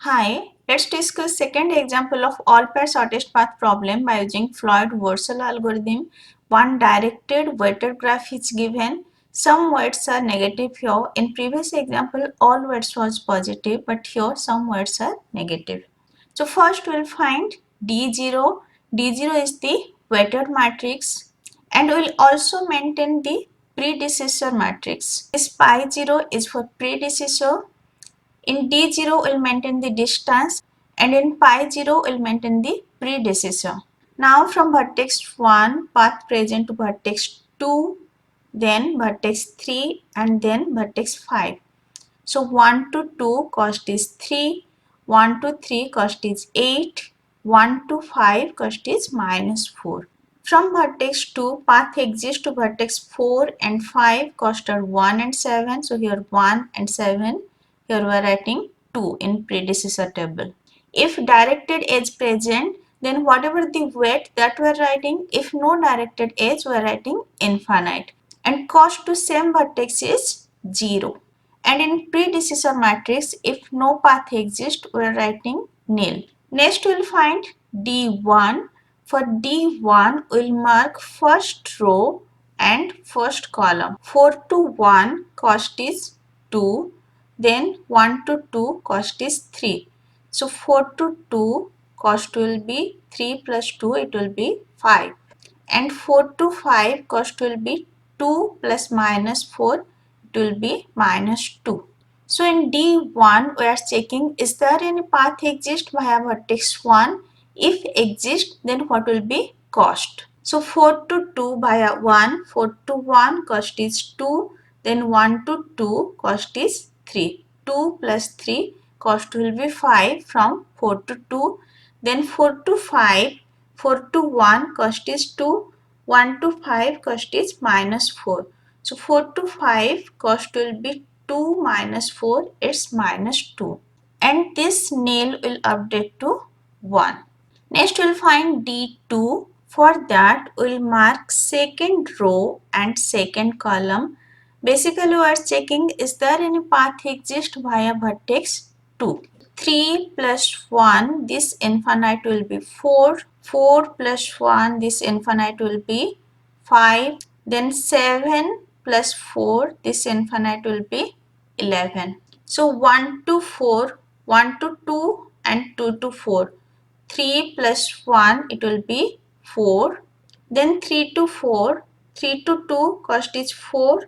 Hi, let's discuss second example of all pair shortest path problem by using Floyd-Warshall algorithm. One directed weighted graph is given. Some weights are negative here. In previous example, all weights was positive, but here some weights are negative. So first we'll find D0. D0 is the weighted matrix and we'll also maintain the predecessor matrix. This pi 0 is for predecessor. In D0 we'll maintain the distance and in pi 0 we'll maintain the predecessor. Now from vertex 1 path present to vertex 2, then vertex 3 and then vertex 5. So 1 to 2 cost is 3, 1 to 3 cost is 8, 1 to 5 cost is minus 4. From vertex 2 path exists to vertex 4 and 5 cost are 1 and 7. So here 1 and 7. Here we are writing 2 in predecessor table. If directed edge present, then whatever the weight that we are writing, if no directed edge we are writing infinite. And cost to same vertex is 0. And in predecessor matrix, if no path exists, we are writing nil. Next we will find D1. For D1, we will mark first row and first column. 4 to 1 cost is 2. Then 1 to 2 cost is 3. So 4 to 2 cost will be 3 plus 2, it will be 5. And 4 to 5 cost will be 2 plus minus 4, it will be minus 2. So in D1 we are checking is there any path exist via vertex 1. If exist, then what will be cost. So 4 to 2 via 1, 4 to 1 cost is 2, then 1 to 2 cost is 3. 2 plus 3 cost will be 5 from 4 to 2, then 4 to 5, 4 to 1 cost is 2, 1 to 5 cost is minus 4. So 4 to 5 cost will be 2 minus 4, it's minus 2. And this nil will update to 1. Next we'll find D2. For that we'll mark second row and second column. Basically we are checking is there any path exist via vertex 2. 3 plus 1, this infinite will be 4. 4 plus 1, this infinite will be 5. Then 7 plus 4, this infinite will be 11. So 1 to 4, 1 to 2 and 2 to 4. 3 plus 1, it will be 4. Then 3 to 4, 3 to 2 cost is 4.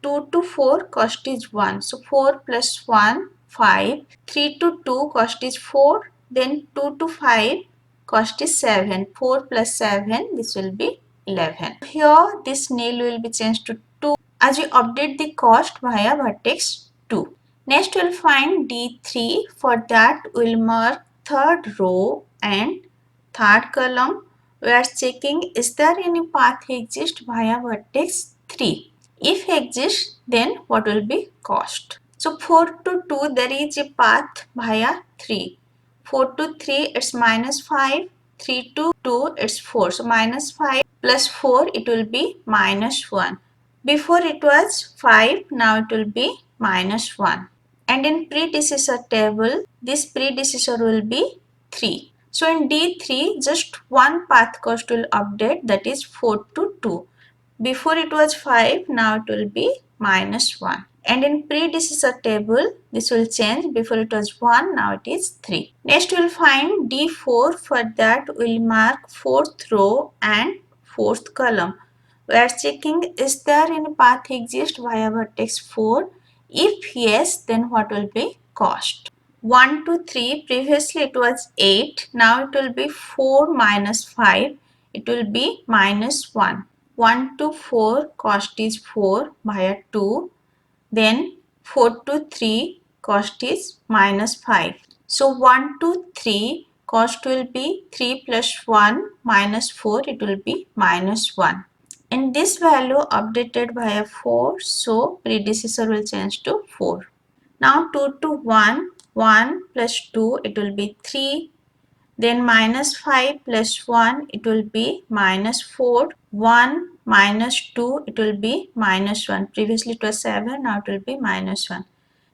2 to 4 cost is 1. So 4 plus 1, 5. 3 to 2 cost is 4. Then 2 to 5 cost is 7. 4 plus 7, this will be 11. Here this nil will be changed to 2 as we update the cost via vertex 2. Next we'll find D3. For that we'll mark third row and third column. We are checking is there any path exist via vertex 3. If exists, then what will be cost? So 4 to 2 there is a path via 3. 4 to 3 it's minus 5. 3 to 2 it's 4. So minus 5 plus 4 it will be minus 1. Before it was 5, now it will be minus 1. And in predecessor table, this predecessor will be 3. So in D3, just one path cost will update, that is 4 to 2. Before it was 5, now it will be minus 1. And in predecessor table, this will change. Before it was 1, now it is 3. Next we will find D4. For that we will mark 4th row and 4th column. We are checking is there any path exist via vertex 4. If yes, then what will be cost? 1 to 3, previously it was 8, now it will be 4 minus 5, it will be minus 1. 1 to 4 cost is 4 via 2, then 4 to 3 cost is minus 5. So 1 to 3 cost will be 3 plus 1 minus 4, it will be minus 1. And this value updated via 4, so predecessor will change to 4. Now 2 to 1, 1 plus 2 it will be 3. Then minus 5 plus 1 it will be minus 4. 1 minus 2 it will be minus 1. Previously it was 7, now it will be minus 1.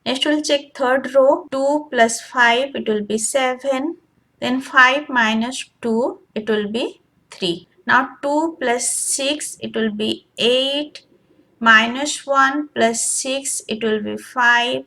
Next we'll check third row. 2 plus 5, it will be 7. Then 5 minus 2, it will be 3. Now 2 plus 6, it will be 8. Minus 1 plus 6, it will be 5.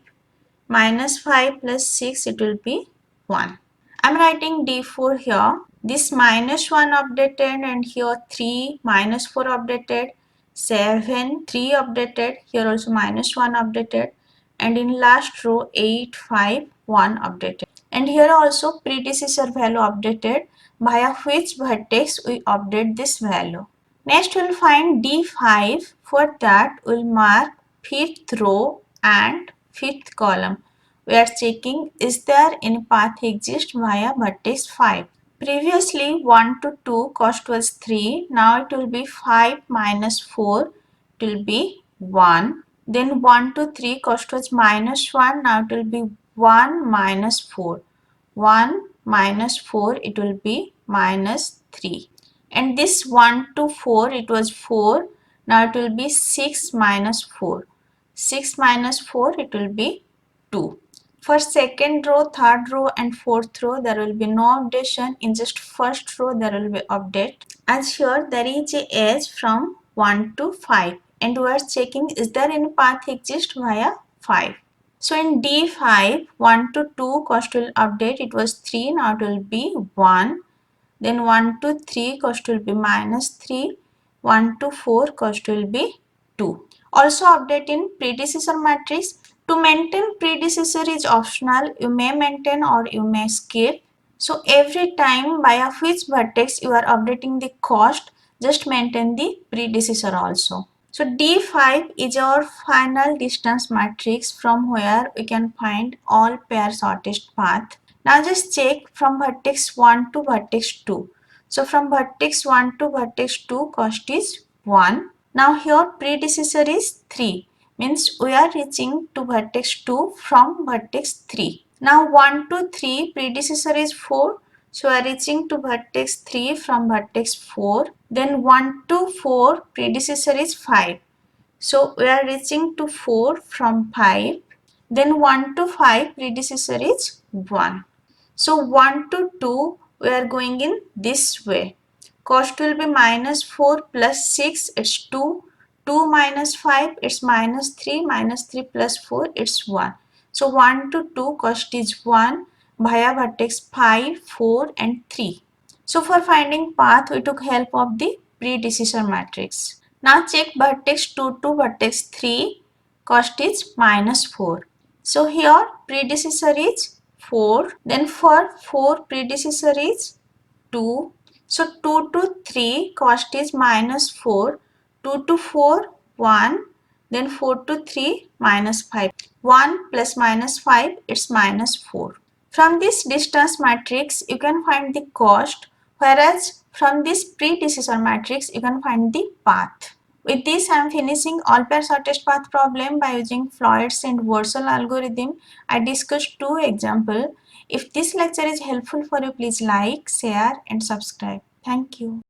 Minus 5 plus 6, it will be 1. I am writing D4 here. This minus 1 updated, and here 3 minus 4 updated, 7 3 updated, here also minus 1 updated, and in last row 8 5 1 updated. And here also predecessor value updated, via which vertex we update this value. Next we'll find D5. For that we'll mark 5th row and 5th column. We are checking is there any path exist via vertex 5. Previously 1 to 2 cost was 3. Now it will be 5 minus 4. It will be 1. Then 1 to 3 cost was minus 1. Now it will be 1 minus 4. 1 minus 4, it will be minus 3. And this 1 to 4, it was 4. Now it will be 6 minus 4. 6 minus 4, it will be 2. For second row, third row and fourth row, there will be no updation. In just first row, there will be update. As here, there is a edge from 1 to 5. And we are checking is there any path exist via 5. So in D5, 1 to 2 cost will update. It was 3, now it will be 1. Then 1 to 3 cost will be minus 3. 1 to 4 cost will be 2. Also update in predecessor matrix. To maintain predecessor is optional. You may maintain or you may skip. So every time via which vertex you are updating the cost, just maintain the predecessor also. So D5 is our final distance matrix from where we can find all pair shortest path. Now just check from vertex 1 to vertex 2. So from vertex 1 to vertex 2 cost is 1. Now here predecessor is 3. Means we are reaching to vertex 2 from vertex 3. Now 1 to 3 predecessor is 4. So we are reaching to vertex 3 from vertex 4. Then 1 to 4 predecessor is 5. So we are reaching to 4 from 5. Then 1 to 5 predecessor is 1. So 1 to 2 we are going in this way. Cost will be minus 4 plus 6, it's 2. 2 minus 5, it's minus 3. Minus 3 plus 4, it's 1. So 1 to 2 cost is 1 via vertex 5, 4 and 3. So for finding path, we took help of the predecessor matrix. Now check vertex 2 to vertex 3, cost is minus 4. So here predecessor is 4, then for 4 predecessor is 2. So 2 to 3 cost is minus 4, 2 to 4 1, then 4 to 3 minus 5. 1 plus minus 5, it's minus 4. From this distance matrix you can find the cost, whereas from this predecessor matrix you can find the path. With this I am finishing all pair shortest path problem by using Floyd's and Wursel algorithm. I discussed 2 examples. If this lecture is helpful for you, please like, share and subscribe. Thank you.